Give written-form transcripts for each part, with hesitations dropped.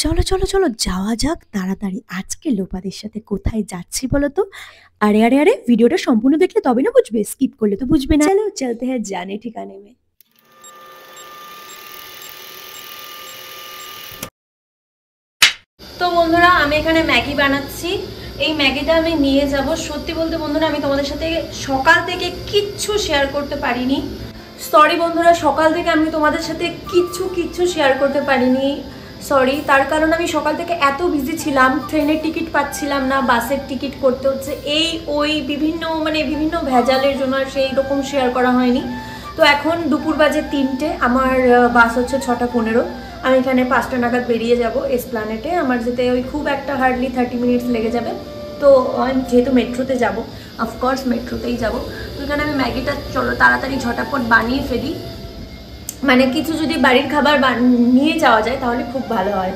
চলো চলো চলো যাওয়া যাক তাড়াতাড়ি। আজকে লোপাদের সাথে কোথায় যাচ্ছি বলো তো? আরে আরে আরে, ভিডিওটা সম্পূর্ণ দেখলে তবে না বুঝবে, স্কিপ করলে তো বুঝবে না। চলো চলতে হ্যাঁ জানে ঠিকানে মে। তো বন্ধুরা, আমি এখানে ম্যাগি বানাচ্ছি। এই ম্যাগিটা আমি নিয়ে যাব। সত্যি বলতে বন্ধুরা, আমি তোমাদের সাথে সকাল থেকে কিচ্ছু শেয়ার করতে পারিনি। সরি বন্ধুরা, সকাল থেকে আমি তোমাদের সাথে কিচ্ছু শেয়ার করতে পারিনি। সরি, তার কারণ আমি সকাল থেকে এত বিজি ছিলাম, ট্রেনের টিকিট পাচ্ছিলাম না, বাসের টিকিট করতে হচ্ছে, এই ওই বিভিন্ন ভেজালের জন্য আর সেই রকম শেয়ার করা হয়নি। তো এখন দুপুর বাজে 3টে, আমার বাস হচ্ছে 6:15। আমি এখানে 5টা নাগাদ বেরিয়ে যাব এসপ্ল্যানেটে। আমার যেতে ওই খুব একটা হার্ডলি 30 মিনিটস লেগে যাবে। তো যেহেতু মেট্রোতে যাব, অফকোর্স মেট্রোতেই যাব। তো এখানে আমি ম্যাগিটা চলো তাড়াতাড়ি ঝটাপট বানিয়ে ফেলি। মানে কিছু যদি বাড়ির খাবার নিয়ে যাওয়া যায় তাহলে খুব ভালো হয়।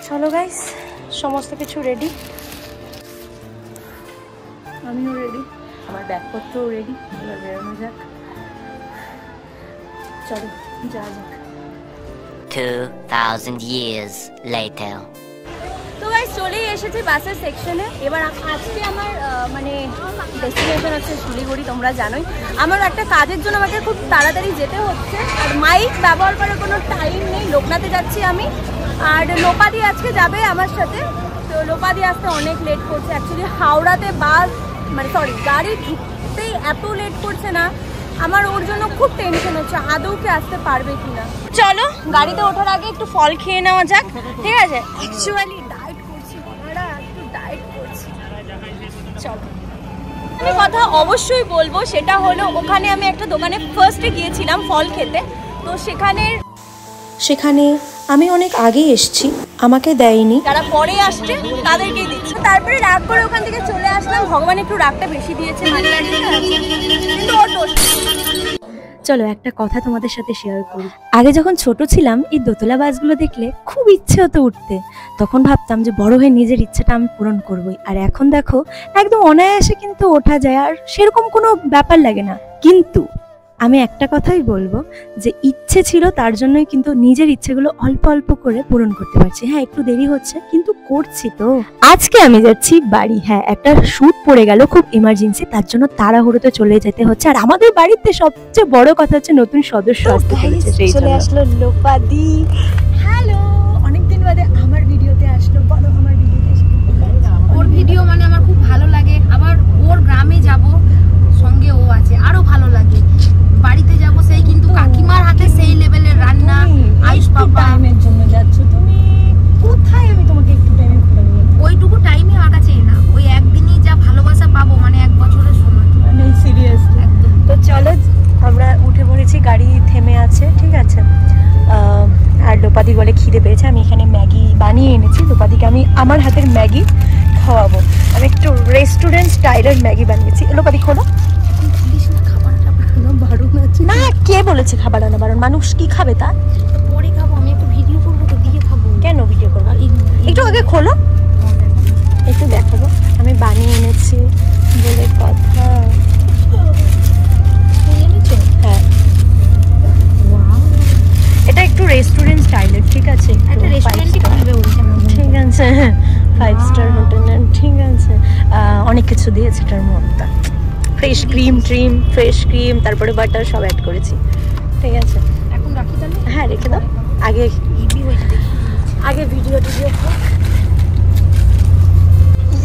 চলো গাইস, সমস্ত কিছু রেডি, আমিও রেডি, আমার ব্যাগপত্রও রেডি। এবার বেরোনো যাক, চলো যাওয়া যাক। 2000 years later. তো গাইস চলেই এসেছি বাসের সেকশনে। এবার আজকে আমার ডেস্টিনেশন হচ্ছে শিলিগুড়ি, তোমরা জানোই। আমার একটা কাজের জন্য আমাকে খুব তাড়াতাড়ি যেতে হচ্ছে, আর মাইক ব্যবহার করার কোনো টাইম নেই। লোকনাথে যাচ্ছি আমি, আর লোপাদি আজকে যাবে আমার সাথে। তো লোপাদি আসতে অনেক লেট করছে। অ্যাকচুয়ালি হাওড়াতে গাড়ি ঢুকতেই এত লেট করছে না, আমার ওর জন্য খুব টেনশন হচ্ছে আদৌ কি আসতে পারবে কিনা। চলো গাড়িতে ওঠার আগে একটু ফল খেয়ে নেওয়া যাক, ঠিক আছে? অ্যাকচুয়ালি ডায়েট করছি, একটু ডায়েট করছি। চলো, আমি কথা অবশ্যই বলবো, সেটা হলো ওখানে আমি একটা দোকানে ফার্স্টে গিয়েছিলাম ফল খেতে। তো সেখানে আমি অনেক আগে এসেছি, আমাকে দেয়নি, যারা পরে আসছে তাদেরকেই দিচ্ছি। তারপরে রাগ করে ওখান থেকে চলে আসলাম। ভগবান একটু রাগটা বেশি দিয়েছে, কিন্তু ওর দোষ। চলো একটা কথা তোমাদের সাথে শেয়ার করি। আগে যখন ছোট ছিলাম, এই দোতলা বাসগুলো দেখলে খুব ইচ্ছে হতো উঠতে। তখন ভাবতাম যে বড় হয়ে নিজের ইচ্ছাটা আমি পূরণ করবোই। আর এখন দেখো, একদম অনায়াসে কিন্তু ওঠা যায়, আর সেরকম কোনো ব্যাপার লাগে না। কিন্তু আমি একটা কথাই বলবো, যে ইচ্ছে ছিল তার জন্যই কিন্তু নিজের ইচ্ছেগুলো অল্প অল্প করে পূরণ করতে পারছি। হ্যাঁ, একটু দেরি হচ্ছে, কিন্তু করছি তো। আজকে আমি যাচ্ছি বাড়ি। হ্যাঁ, একটা শুট পড়ে গেল, খুব ইমার্জেন্সি, তার জন্য তাড়াহুড়োতে চলে যেতে হচ্ছে। আর আমাদের বাড়িতে সবচেয়ে বড় কথা হচ্ছে নতুন সদস্য আসতে চলেছে, সেই চলে আসলো লোপাদি। হ্যালো, অনেকদিন বাদে আমার ভিডিওতে আসলো। বলো, আমার ভিডিওতে ওর ভিডিও মানে আমার খুব ভালো লাগে। আবার ওর গ্রামে যাব, সঙ্গে ও আছে, আরো ভালো লাগে। বাড়িতে যাব সেই, কিন্তু কাকিমার হাতে সেই লেভেলের রান্না। আয়ুষ বাবা টাইমের জন্য যাচ্ছ তুমি কোথায়? আমি তোমাকে একটু টাইমে খুঁজে, ওইটুকু টাইমে আমার কাছে না। ওই একদিনই যা ভালোবাসা পাবো, মানে 1 বছরের সময়, মানে সিরিয়াসলি একদম। তো চলো, আমরা উঠে পড়েছি, গাড়ি থেমে আছে, ঠিক আছে। আর লোপাদি বলে খিদে পেয়েছে। আমি এখানে ম্যাগি বানিয়ে এনেছি, লোপাদিকে আমি আমার হাতের ম্যাগি খাওয়াবো। আমি একটু রেস্টুরেন্ট স্টাইলের ম্যাগি বানিয়েছি। লোপাদি খোলো। না, কে বলেছে খাবার আনা বারণ? মানুষ কি খাবে তা? পরে খাবো, আমি একটু ভিডিও করবো, তো দিয়ে খাবো। কেন ভিডিও করবো? একটু আগে খোলো, একটু দেখাবো। আমি বানিয়ে এনেছি বলে কথা। হ্যাঁ, এটা একটু রেস্টুরেন্ট স্টাইলের, ঠিক আছে? একটা রেস্টুরেন্টই খুলবে বলছে, ঠিক আছে, 5 স্টার হোটেলের, ঠিক আছে। অনেক কিছু দিয়েছে এটার মধ্যে, ফ্রেশ ক্রিম, তারপরে বাটার সব অ্যাড করেছি, ঠিক আছে। এখন রাখি তাহলে? হ্যাঁ, রেখে দাও। আগে ভিডিও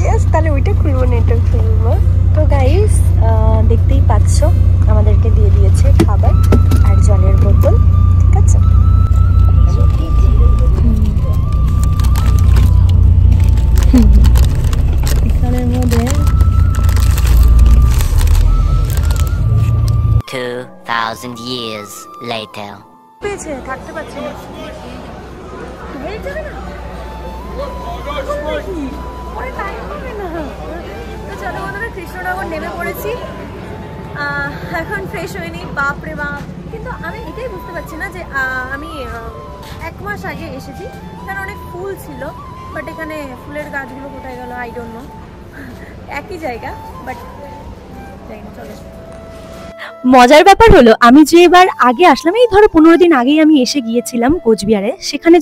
ইয়েস, তাহলে ওইটা খুলবো না, এটা খুলবো। তো গাইস, দেখতেই পাচ্ছ আমাদেরকে দিয়ে দিয়েছে খাবার আর জলের বোতল, ঠিক আছে। এখানের মধ্যে 2000 years later. পেয়েছে, থাকতে পারছে না। চলো বন্ধুরা, কৃষ্ণনগর নেমে পড়েছি। এখন ফ্রেশ হয়নি, বাপরে বাপ। কিন্তু আমি এটাই বুঝতে পারছি না যে আমি 1 মাস আগে এসেছি, কারণ অনেক ফুল ছিল, বাট এখানে ফুলের গাছগুলো কোথায় গেল আই ডোন্ট নো। একই জায়গা, বাট যাই না। চলো, মজার ব্যাপার হলো আমি যে এবার আগে আসলাম, এই ধরো 15 দিন আগেই আমি এসে গিয়েছিলাম কোচবিহারে। সেখানে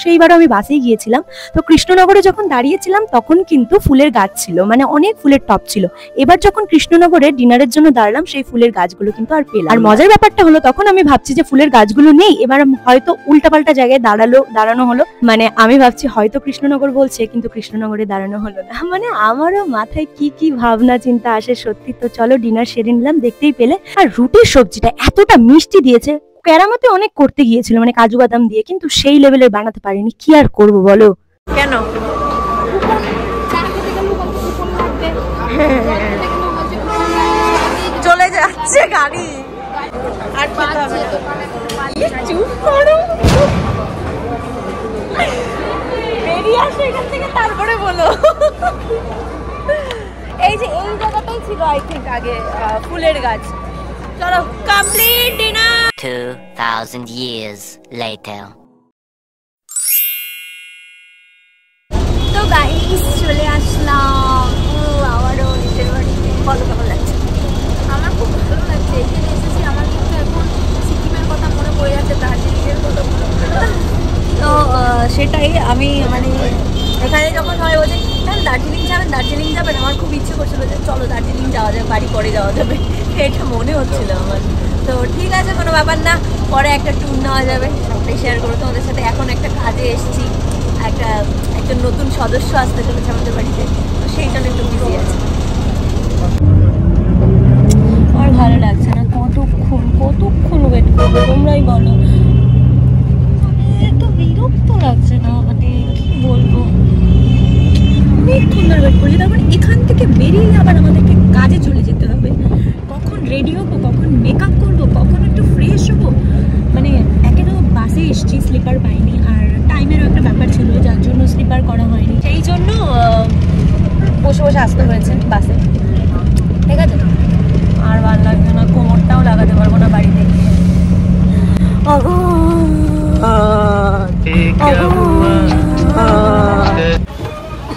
সেইবারও আমি বাসেই গিয়েছিলাম। তো কৃষ্ণনগরে যখন দাঁড়িয়েছিলাম তখন কিন্তু ফুলের গাছ ছিল, মানে অনেক ফুলের টব ছিল। এবার যখন কৃষ্ণনগরে ডিনারের জন্য দাঁড়ালাম সেই ফুলের গাছগুলো কিন্তু আর পেলাম। আর মজার ব্যাপারটা হলো তখন আমি ভাবছি যে ফুলের গাছগুলো নেই, এবার হয়তো উল্টাপাল্টা জায়গায় দাঁড়ানো হলো। মানে আমি ভাবছি হয়তো কৃষ্ণনগর বলছে, কিন্তু কৃষ্ণনগরে দাঁড়ানো হলো না। মানে আমারও মাথায় কি ভাবনা চিন্তা আসে সত্যি। তো চলো ডিনার সেরে নিলাম, দেখতেই পেলে। আর রুটির সবজিটা এতটা মিষ্টি দিয়েছে, কেরামতে অনেক করতে গিয়েছিল মানে কাজু বাদাম দিয়ে, কিন্তু সেই লেভেলের বানাতে পারিনি। কি আর করব বলো। কেন চলে যাচ্ছে গাড়ি আর চুপ করো, বেরিয়ে আসো এখান থেকে, তারপরে বলো। এই যে এই জায়গাটাই ছিল আই থিঙ্ক আগে ফুলের গাছ। চলো কমপ্লিট ডিনার। 2000 years later. তো গাইস চলে আসলাম আবারও নিজের বাড়িতে। কত কেমন লাগছে? আমার খুব ভালো লাগছে, এখানে এসেছি। আমার কিন্তু এখন সিকিমের কথা মনে পড়ে যাচ্ছে, দার্জিলিংয়ের কথা মনে পড়ে যাচ্ছে। তো সেটাই আমি মানে এখানে যখন সবাই বলছে হ্যাঁ দার্জিলিং যাবেন, আমার খুব ইচ্ছে করছিল যে চলো দার্জিলিং যাওয়া যাবে, বাড়ি পরে যাওয়া যাবে, এটা মনে হচ্ছিল আমার। তো ঠিক আছে, কোনো ব্যাপার না, পরে একটা ট্যুর নেওয়া যাবে, সবটাই শেয়ার করবো তোমাদের সাথে। এখন একটা কাজে এসেছি, একটা নতুন সদস্য আসতে চলেছে আমাদের বাড়িতে, তো সেই জন্য একটু বিজি আছে। আর ভালো লাগছে না, কতক্ষণ ওয়েট করবো তোমরাই বলো। এত বিরক্ত লাগছে না, মানে কি বলবো, অনেকক্ষণ ধরে ওয়েট করি। তারপর এখান থেকে বেরিয়ে আবার আমাদেরকে কাজে চলে যেতে হবে। কখন রেডি হবো, কখন মেকআপ করবো, কখন একটু ফ্রেশ হবো, মানে একে তো বাসে এসছি, স্লিপার পাইনি, আর টাইমেরও একটা ব্যাপার ছিল যার জন্য স্লিপার করা হয়নি, সেই জন্য বসে আসতে হয়েছে বাসে। ঠিক আছে, আর ভালো লাগছে না, কোমরটাও লাগাতে পারবো না বাড়িতে গিয়ে।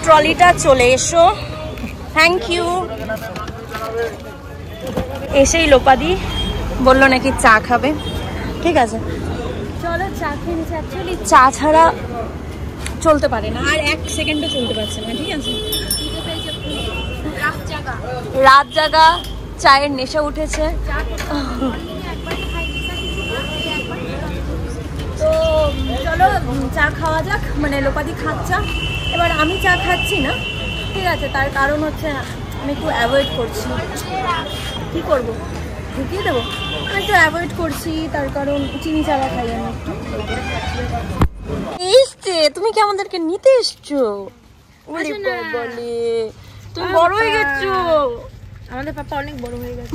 ট্রলিটা চলে এসো, থ্যাংক ইউ। এসেই লোপাদি বললো নাকি চা খাবে, ঠিক আছে চলো চা খেয়ে নিচ্ছি। অ্যাকচুয়ালি চা ছাড়া চলতে পারে না, আর 1 সেকেন্ডও চলতে পারছে না, ঠিক আছে। রাত জাগা চায়ের নেশা উঠেছে। তো চলো চা খাওয়া যাক, মানে লোপাদি খাচ্ছা, এবার আমি চা খাচ্ছি না, ঠিক আছে। তার কারণ হচ্ছে আমি একটু অ্যাভয়েড করছি, কি করবো, ঢুকিয়ে দেবো, আমি একটু অ্যাভয়েড করছি, তার কারণ চিনি চারা খাই আমি একটু। এসছে, তুমি কি আমাদেরকে নিতে এসছো? বলে তুমি বড় হয়ে গেছো, আমাদের পাপা অনেক বড় হয়ে গেছে।